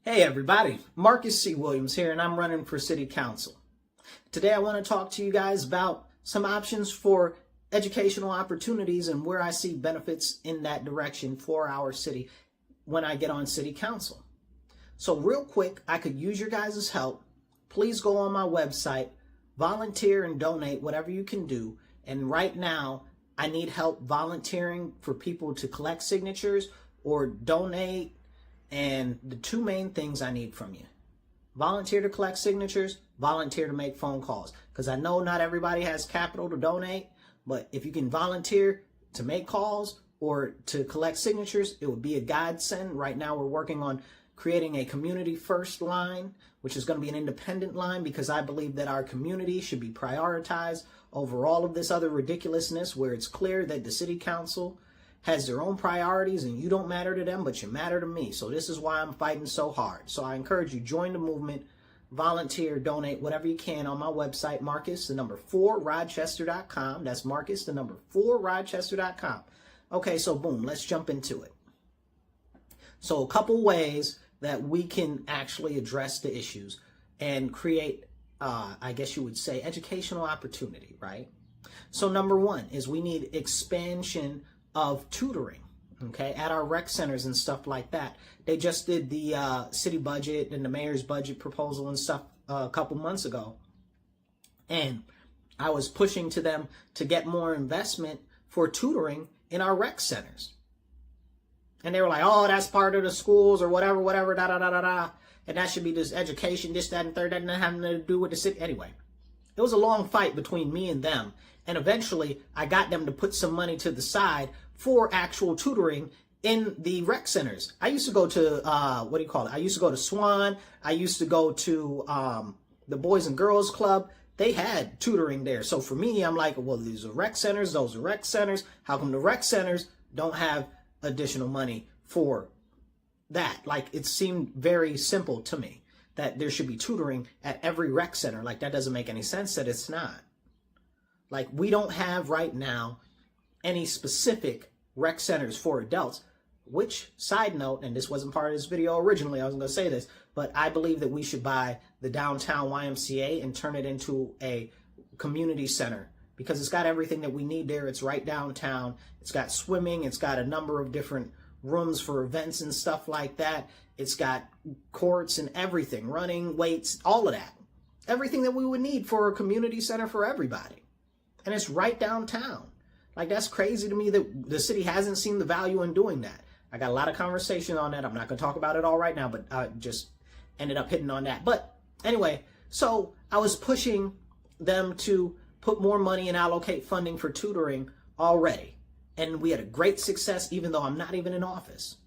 Hey everybody, Marcus C. Williams here, and I'm running for City Council. Today I want to talk to you guys about some options for educational opportunities and where I see benefits in that direction for our city when I get on City Council. So real quick, I could use your guys' help. Please go on my website, volunteer and donate whatever you can do. And right now, I need help volunteering for people to collect signatures or donate. And the two main things I need from you: volunteer to collect signatures, volunteer to make phone calls. Because I know not everybody has capital to donate, but if you can volunteer to make calls or to collect signatures, it would be a godsend. Right now we're working on creating a community first line, which is going to be an independent line, because I believe that our community should be prioritized over all of this other ridiculousness, where it's clear that the city council has their own priorities and you don't matter to them, but you matter to me. So this is why I'm fighting so hard. So I encourage you, join the movement, volunteer, donate, whatever you can on my website, Marcus4Rochester.com. That's Marcus4Rochester.com. Okay, so boom, let's jump into it. So a couple ways that we can actually address the issues and create, I guess you would say, educational opportunity, right? So number one is we need expansion of tutoring, okay, at our rec centers and stuff like that. They just did the city budget and the mayor's budget proposal and stuff a couple months ago. And I was pushing to them to get more investment for tutoring in our rec centers. And they were like, oh, that's part of the schools or whatever, da, da, da, da, da. And that should be this education, this, that, and third. That didn't have nothing to do with the city. Anyway, it was a long fight between me and them. And eventually, I got them to put some money to the side for actual tutoring in the rec centers. I used to go to, I used to go to Swan. I used to go to the Boys and Girls Club. They had tutoring there. So for me, I'm like, well, these are rec centers. Those are rec centers. How come the rec centers don't have additional money for that? Like, it seemed very simple to me that there should be tutoring at every rec center. Like, that doesn't make any sense that it's not. Like, we don't have right now any specific rec centers for adults, which, side note, and this wasn't part of this video originally, I was going to say this, but I believe that we should buy the downtown YMCA and turn it into a community center, because it's got everything that we need there. It's right downtown. It's got swimming. It's got a number of different rooms for events and stuff like that. It's got courts and everything, running, weights, all of that. Everything that we would need for a community center for everybody. And it's right downtown. Like, that's crazy to me that the city hasn't seen the value in doing that. I got a lot of conversation on that. I'm not going to talk about it all right now, but I just ended up hitting on that. But anyway, so I was pushing them to put more money and allocate funding for tutoring already. And we had a great success, even though I'm not even in office.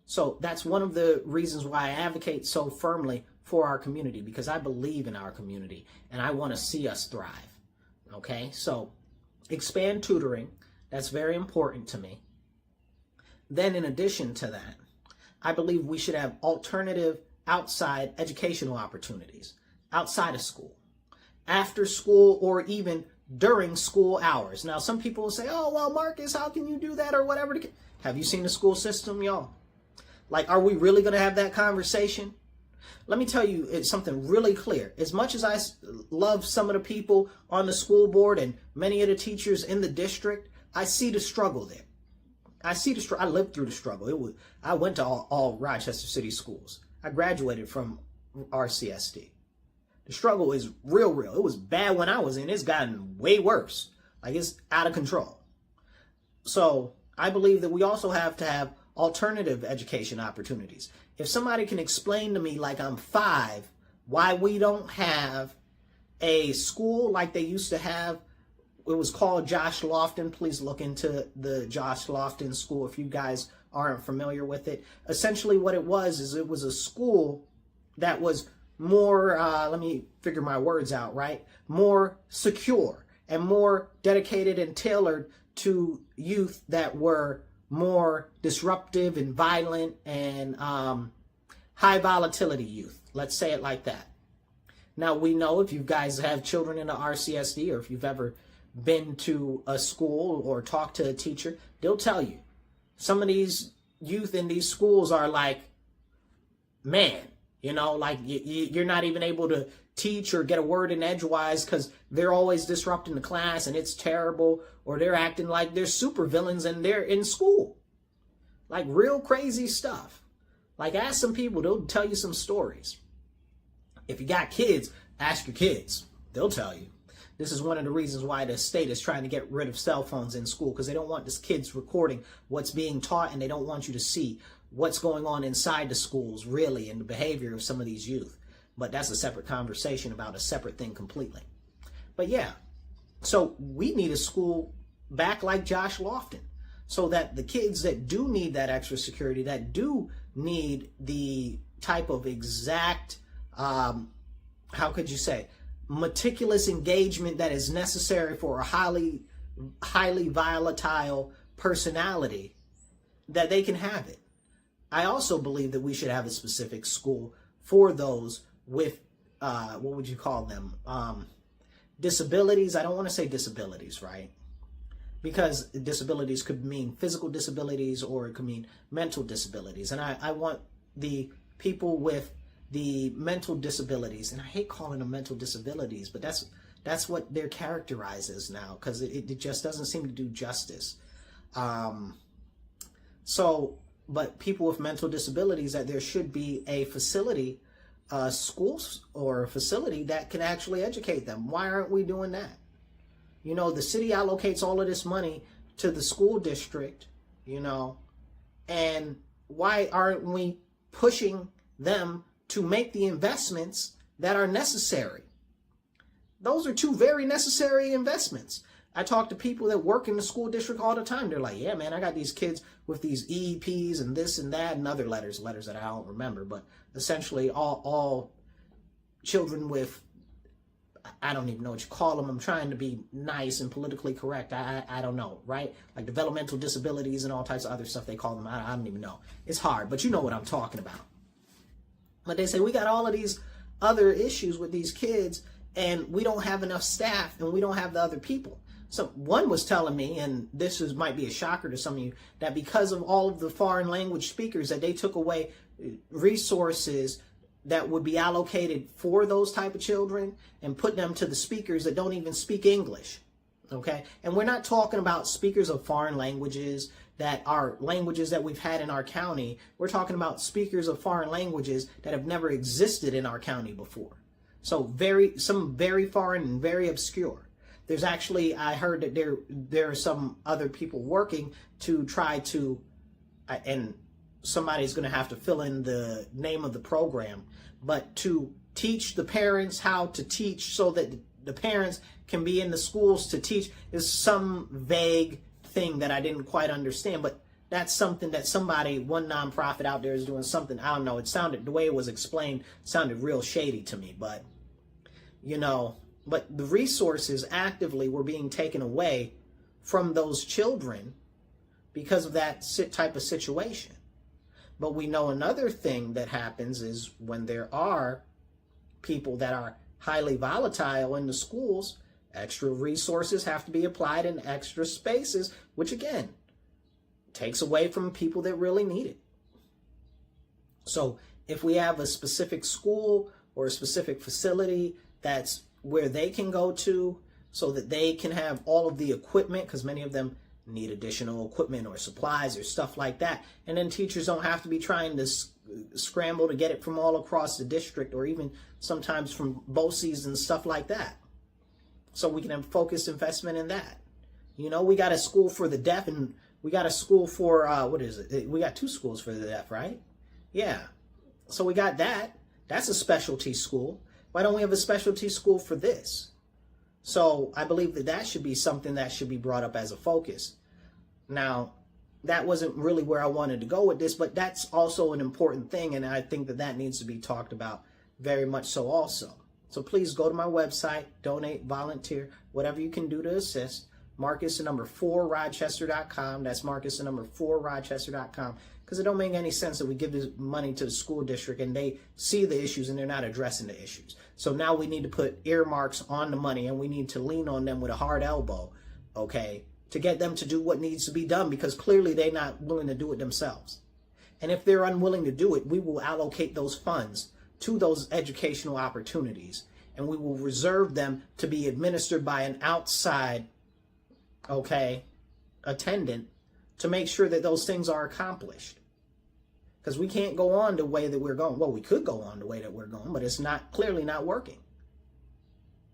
So that's one of the reasons why I advocate so firmly for our community, because I believe in our community and I want to see us thrive. Okay, so expand tutoring. That's very important to me. Then in addition to that, I believe we should have alternative outside educational opportunities outside of school, after school, or even during school hours. Now, some people will say, oh, well, Marcus, how can you do that or whatever? Have you seen the school system, y'all? Like, are we really going to have that conversation? Let me tell you, it's something really clear. As much as I love some of the people on the school board and many of the teachers in the district, I see the struggle there. I lived through the struggle. I went to all Rochester City schools. I graduated from RCSD. The struggle is real. It was bad when I was in. It's gotten way worse. Like, it's out of control. So I believe that we also have to have alternative education opportunities. If somebody can explain to me, like I'm 5, why we don't have a school like they used to have. It was called Josh Lofton. Please look into the Josh Lofton School if you guys aren't familiar with it. Essentially what it was is it was a school that was more, let me figure my words out, right? More secure and more dedicated and tailored to youth that were more disruptive and violent and high volatility youth. Let's say it like that. Now, we know if you guys have children in the RCSD, or if you've ever been to a school or talked to a teacher, they'll tell you some of these youth in these schools are like man, like you're not even able to teach or get a word in edgewise because they're always disrupting the class and it's terrible, or they're acting like they're super villains and they're in school. Like real crazy stuff. Like ask some people, they'll tell you some stories. If you got kids, ask your kids. They'll tell you. This is one of the reasons why the state is trying to get rid of cell phones in school, because they don't want these kids recording what's being taught, and they don't want you to see what's going on inside the schools, really, and the behavior of some of these youth. But that's a separate conversation about a separate thing completely. But yeah, so we need a school back like Josh Lofton, so that the kids that do need that extra security, that do need the type of exact, how could you say, meticulous engagement that is necessary for a highly volatile personality, that they can have it. I also believe that we should have a specific school for those with, what would you call them? Disabilities. I don't want to say disabilities, right? Because disabilities could mean physical disabilities, or it could mean mental disabilities. And I want the people with the mental disabilities, and I hate calling them mental disabilities, but that's what they're characterized as now, because it just doesn't seem to do justice. But people with mental disabilities, that there should be a facility, schools or a facility that can actually educate them. Why aren't we doing that? The city allocates all of this money to the school district, and why aren't we pushing them to make the investments that are necessary? Those are two very necessary investments. I talk to people that work in the school district all the time. They're like, yeah, man, I got these kids with these EEPs and this and that and other letters that I don't remember, but essentially all children with, I don't even know what you call them. I'm trying to be nice and politically correct. I don't know, right? Like developmental disabilities and all types of other stuff they call them. I don't even know. It's hard, but you know what I'm talking about. But they say we got all of these other issues with these kids, and we don't have enough staff, and we don't have the other people. So one was telling me, and might be a shocker to some of you, that because of all of the foreign language speakers, that they took away resources that would be allocated for those type of children and put them to the speakers that don't even speak English. Okay? And we're not talking about speakers of foreign languages that are languages that we've had in our county. We're talking about speakers of foreign languages that have never existed in our county before. So some very foreign and very obscure. There's actually, I heard that there are some other people working to try to, and somebody's going to have to fill in the name of the program, but to teach the parents how to teach so that the parents can be in the schools to teach is some vague thing that I didn't quite understand, but that's something that one nonprofit out there is doing something. I don't know. It sounded, the way it was explained, sounded real shady to me, but but the resources actively were being taken away from those children because of that type of situation. But we know another thing that happens is when there are people that are highly volatile in the schools, extra resources have to be applied in extra spaces, which again takes away from people that really need it. So if we have a specific school or a specific facility that's where they can go to so that they can have all of the equipment, because many of them need additional equipment or supplies or stuff like that, and then teachers don't have to be trying to scramble to get it from all across the district, or even sometimes from BOCES and stuff like that. So we can have focused investment in that. We got a school for the deaf, and we got a school for, we got 2 schools for the deaf, right? Yeah. So we got that. That's a specialty school. Why don't we have a specialty school for this? So I believe that should be something that should be brought up as a focus. Now, that wasn't really where I wanted to go with this, but that's also an important thing, and I think that needs to be talked about very much so also. So please go to my website, donate, volunteer, whatever you can do to assist. Marcus4Rochester.com. That's Marcus4Rochester.com. Because it don't make any sense that we give this money to the school district and they see the issues and they're not addressing the issues. So now we need to put earmarks on the money, and we need to lean on them with a hard elbow, okay, to get them to do what needs to be done, because clearly they're not willing to do it themselves. And if they're unwilling to do it, we will allocate those funds to those educational opportunities, and we will reserve them to be administered by an outside, attendant to make sure that those things are accomplished. Because we can't go on the way that we're going. Well, we could go on the way that we're going, but it's clearly not working.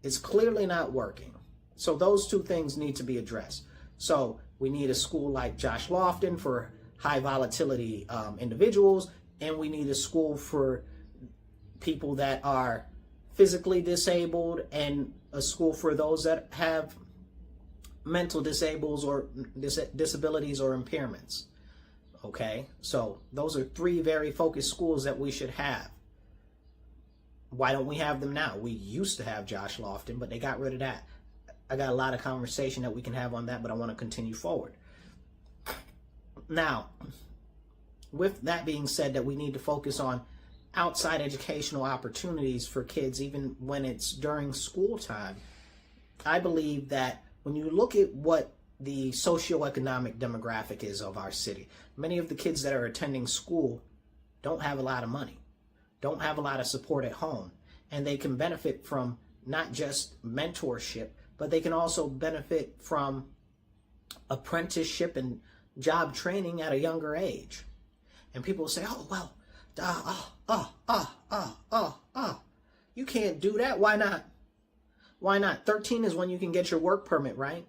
It's clearly not working. So those two things need to be addressed. So we need a school like Josh Lofton for high volatility individuals, and we need a school for people that are physically disabled, and a school for those that have mental disabilities or impairments. Okay, so those are three very focused schools that we should have. Why don't we have them now? We used to have Josh Lofton, but they got rid of that. I got a lot of conversation that we can have on that, but I want to continue forward. Now, with that being said, that we need to focus on outside educational opportunities for kids, even when it's during school time. I believe that when you look at what the socioeconomic demographic is of our city, many of the kids that are attending school don't have a lot of money, don't have a lot of support at home, and they can benefit from not just mentorship, but they can also benefit from apprenticeship and job training at a younger age. And people say, oh, well, you can't do that. Why not? Why not? 13 is when you can get your work permit, right?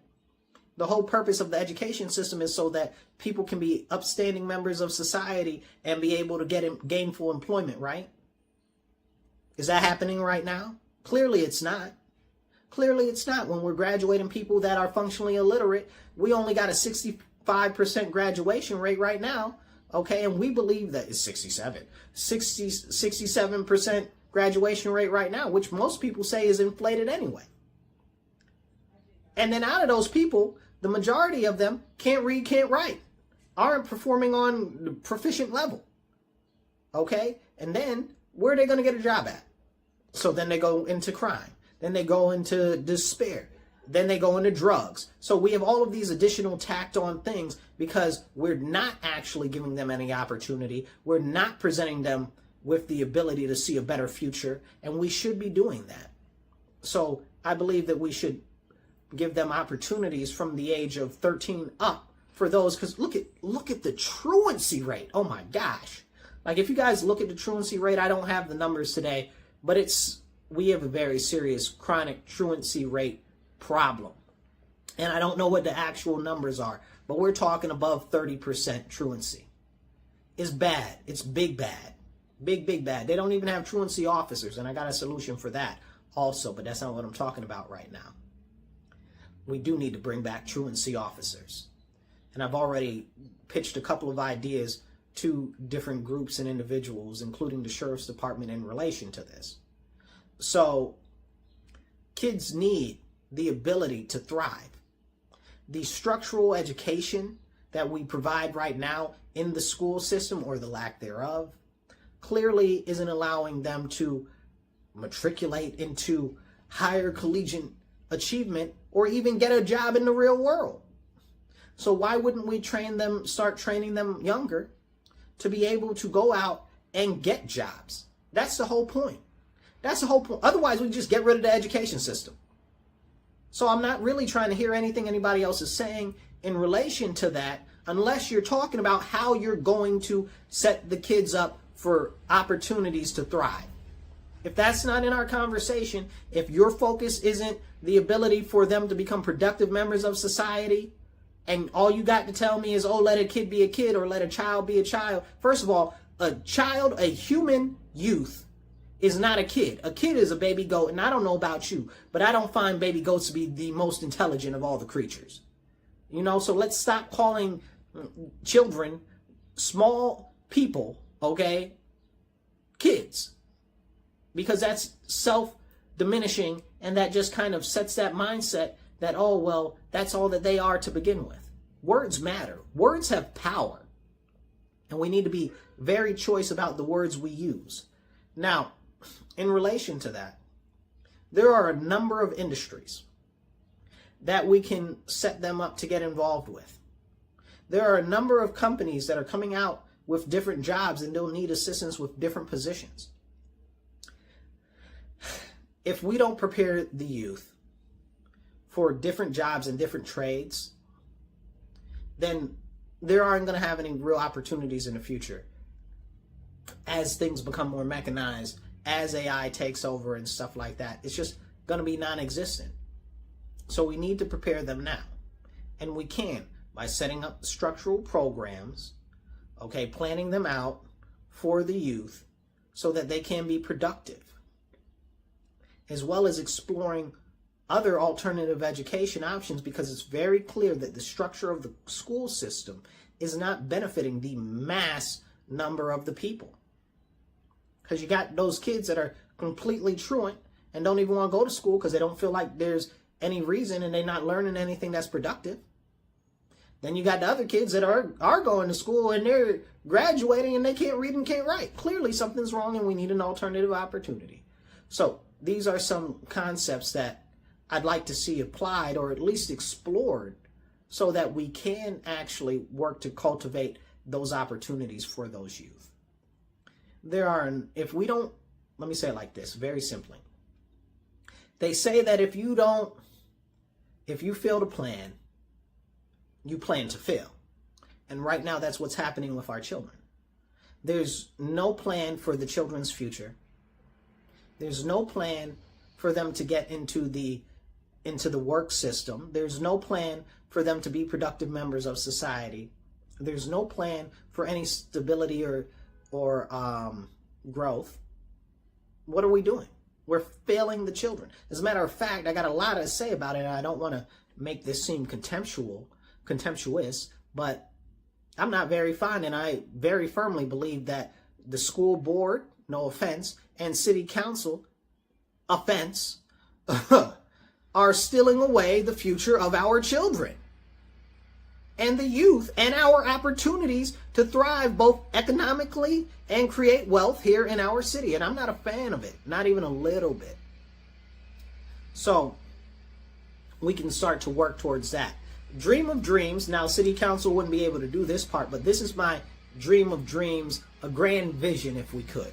The whole purpose of the education system is so that people can be upstanding members of society and be able to get gainful employment, right? Is that happening right now? Clearly it's not. Clearly it's not. When we're graduating people that are functionally illiterate, we only got a 65% graduation rate right now. Okay, and we believe that it's 67% graduation rate right now, which most people say is inflated anyway. And then out of those people, the majority of them can't read, can't write, aren't performing on the proficient level. Okay, and then where are they going to get a job at? So then they go into crime. Then they go into despair. Then they go into drugs. So we have all of these additional tacked on things because we're not actually giving them any opportunity. We're not presenting them with the ability to see a better future, and we should be doing that. So I believe that we should give them opportunities from the age of 13 up for those, because look at the truancy rate. Oh my gosh. Like, if you guys look at the truancy rate, I don't have the numbers today, but we have a very serious chronic truancy rate problem. And I don't know what the actual numbers are, but we're talking above 30% truancy. It's bad. It's big bad. Big bad. They don't even have truancy officers, and I got a solution for that also, but that's not what I'm talking about right now. We do need to bring back truancy officers. And I've already pitched a couple of ideas to different groups and individuals, including the Sheriff's Department, in relation to this. So kids need the ability to thrive. The structural education that we provide right now in the school system, or the lack thereof, clearly isn't allowing them to matriculate into higher collegiate achievement or even get a job in the real world. So why wouldn't we start training them younger to be able to go out and get jobs? That's the whole point. That's the whole point. Otherwise, we just get rid of the education system. So I'm not really trying to hear anything anybody else is saying in relation to that, unless you're talking about how you're going to set the kids up for opportunities to thrive. If that's not in our conversation, if your focus isn't the ability for them to become productive members of society, and all you got to tell me is, oh, let a kid be a kid or let a child be a child. First of all, a child, a human youth, is not a kid. A kid is a baby goat, and I don't know about you, but I don't find baby goats to be the most intelligent of all the creatures. You know, so let's stop calling children, small people, okay, kids. Because that's self-diminishing, and that just kind of sets that mindset that, oh, well, that's all that they are to begin with. Words matter. Words have power. And we need to be very choice about the words we use. Now, in relation to that, there are a number of industries that we can set them up to get involved with. There are a number of companies that are coming out with different jobs and they'll need assistance with different positions. If we don't prepare the youth for different jobs and different trades, then there aren't going to have any real opportunities in the future as things become more mechanized, as AI takes over and stuff like that. It's just going to be non-existent. So we need to prepare them now. And we can by setting up structural programs, okay, planning them out for the youth so that they can be productive, as well as exploring other alternative education options, because it's very clear that the structure of the school system is not benefiting the mass number of the people. Because you got those kids that are completely truant and don't even want to go to school because they don't feel like there's any reason and they're not learning anything that's productive. Then you got the other kids that are going to school and they're graduating and they can't read and can't write. Clearly something's wrong and we need an alternative opportunity. So these are some concepts that I'd like to see applied or at least explored so that we can actually work to cultivate those opportunities for those youth. If we don't, let me say it like this, very simply. They say that if you fail to plan, you plan to fail. And right now that's what's happening with our children. There's no plan for the children's future. There's no plan for them to get into the work system. There's no plan for them to be productive members of society. There's no plan for any stability or growth. What are we doing? We're failing the children. As a matter of fact, I got a lot to say about it, and I don't want to make this seem contemptuous, but I'm not very fond, and I very firmly believe that the school board, no offense, and city council, offense, are stealing away the future of our children and the youth and our opportunities to thrive both economically and create wealth here in our city. And I'm not a fan of it, not even a little bit. So we can start to work towards that. Dream of dreams. Now, city council wouldn't be able to do this part, but this is my dream of dreams, a grand vision if we could.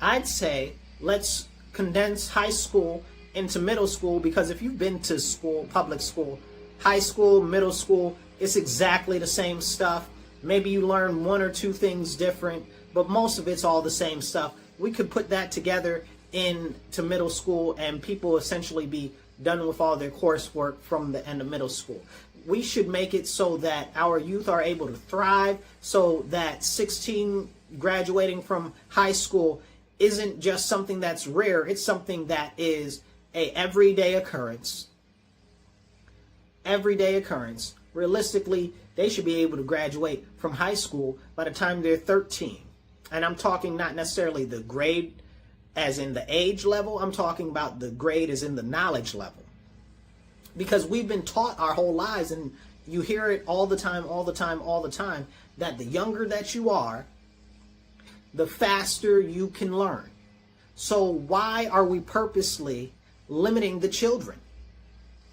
I'd say let's condense high school into middle school, because if you've been to school, public school, high school, middle school, it's exactly the same stuff. Maybe you learn one or two things different, but most of it's all the same stuff. We could put that together into middle school and people essentially be done with all their coursework from the end of middle school. We should make it so that our youth are able to thrive, so that 16 graduating from high school isn't just something that's rare. It's something that is a everyday occurrence. Everyday occurrence. Realistically, they should be able to graduate from high school by the time they're 13. And I'm talking not necessarily the grade as in the age level. I'm talking about the grade as in the knowledge level. Because we've been taught our whole lives, and you hear it all the time, that the younger that you are, the faster you can learn. So why are we purposely limiting the children?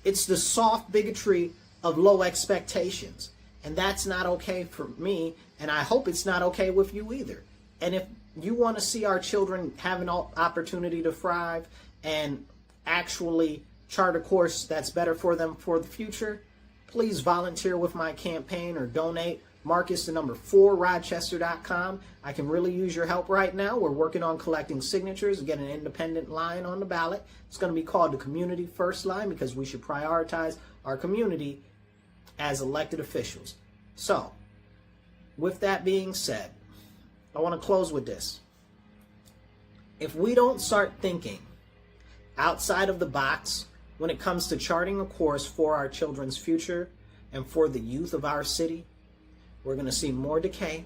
It's the soft bigotry of low expectations. And that's not okay for me, and I hope it's not okay with you either. And if you want to see our children have an opportunity to thrive and actually chart a course that's better for them for the future, please volunteer with my campaign or donate. Marcus, the number 4, Rochester.com. I can really use your help right now. We're working on collecting signatures, get an independent line on the ballot. It's going to be called the Community First Line, because we should prioritize our community as elected officials. So, with that being said, I want to close with this. If we don't start thinking outside of the box when it comes to charting a course for our children's future and for the youth of our city, we're going to see more decay.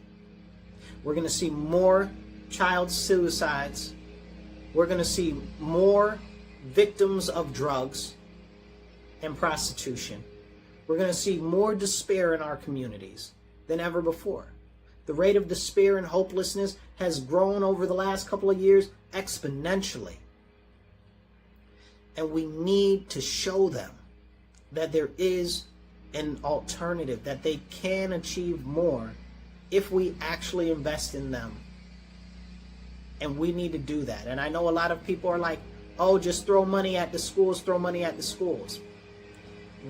We're going to see more child suicides. We're going to see more victims of drugs and prostitution. We're going to see more despair in our communities than ever before. The rate of despair and hopelessness has grown over the last couple of years exponentially. And we need to show them that there is an alternative, that they can achieve more if we actually invest in them. And we need to do that. And I know a lot of people are like, oh, just throw money at the schools, throw money at the schools.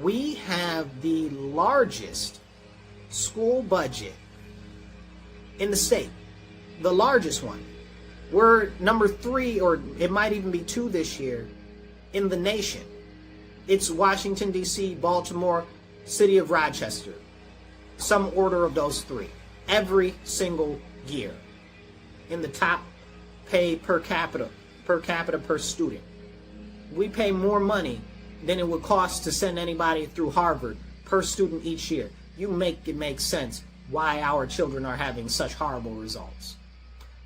We have the largest school budget in the state, the largest one. We're number 3, or it might even be 2 this year, in the nation. It's Washington, D.C., Baltimore, City of Rochester. Some order of those 3. Every single year. In the top pay per capita per student. We pay more money than it would cost to send anybody through Harvard per student each year. You make it make sense why our children are having such horrible results.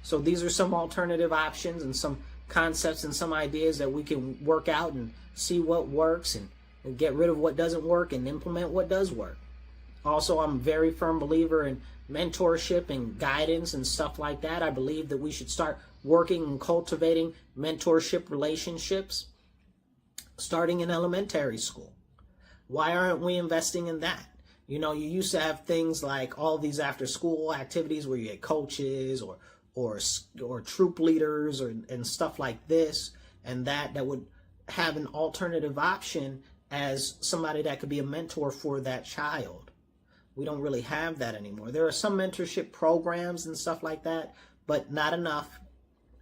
So these are some alternative options and some concepts and some ideas that we can work out and see what works and get rid of what doesn't work and implement what does work. Also, I'm a very firm believer in mentorship and guidance and stuff like that. I believe that we should start working and cultivating mentorship relationships starting in elementary school. Why aren't we investing in that? You know, you used to have things like all these after school activities where you get coaches or troop leaders and stuff like this and that would have an alternative option as somebody that could be a mentor for that child. We don't really have that anymore. There are some mentorship programs and stuff like that, but not enough,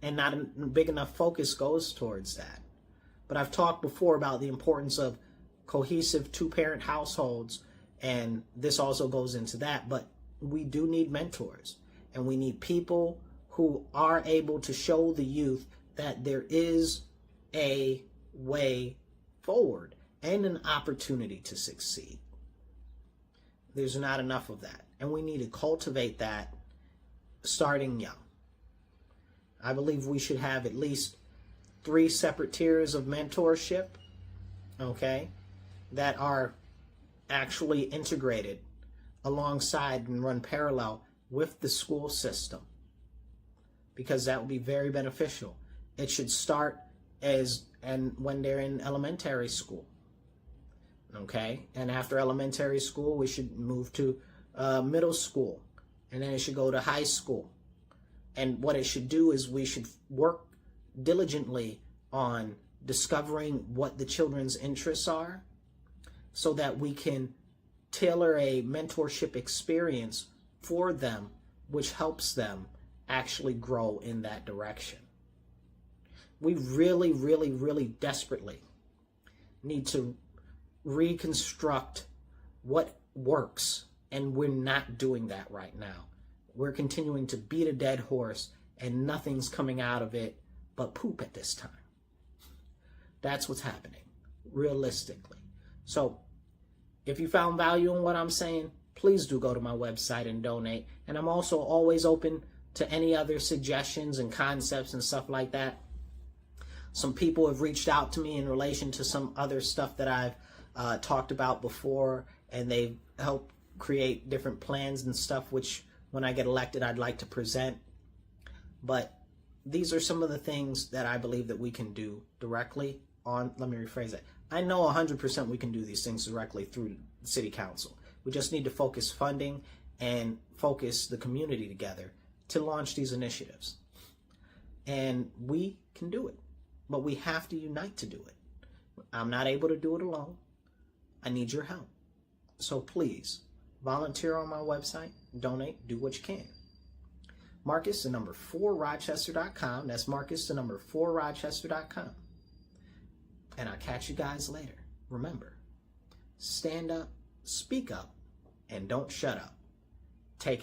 and not a big enough focus goes towards that. But I've talked before about the importance of cohesive 2-parent households, and this also goes into that. But we do need mentors, and we need people who are able to show the youth that there is a way forward and an opportunity to succeed. There's not enough of that, and we need to cultivate that starting young. I believe we should have at least 3 separate tiers of mentorship, okay, that are actually integrated alongside and run parallel with the school system, because that would be very beneficial. It should start when they're in elementary school. Okay, and after elementary school, we should move to middle school, and then it should go to high school. And what it should do is we should work diligently on discovering what the children's interests are so that we can tailor a mentorship experience for them, which helps them actually grow in that direction. We really, really, really desperately need to reconstruct what works, and we're not doing that right now. We're continuing to beat a dead horse, and nothing's coming out of it but poop at this time. That's what's happening, realistically. So, if you found value in what I'm saying, please do go to my website and donate. And I'm also always open to any other suggestions and concepts and stuff like that. Some people have reached out to me in relation to some other stuff that I've talked about before, and they've helped create different plans and stuff, which when I get elected I'd like to present. But these are some of the things that I believe that we can do directly on, let me rephrase that. I know 100% we can do these things directly through the city council. We just need to focus funding and focus the community together to launch these initiatives. And we can do it, but we have to unite to do it. I'm not able to do it alone. I need your help. So please, volunteer on my website, donate, do what you can. Marcus, the number 4Rochester.com. That's Marcus, the number 4Rochester.com. And I'll catch you guys later. Remember, stand up, speak up, and don't shut up. Take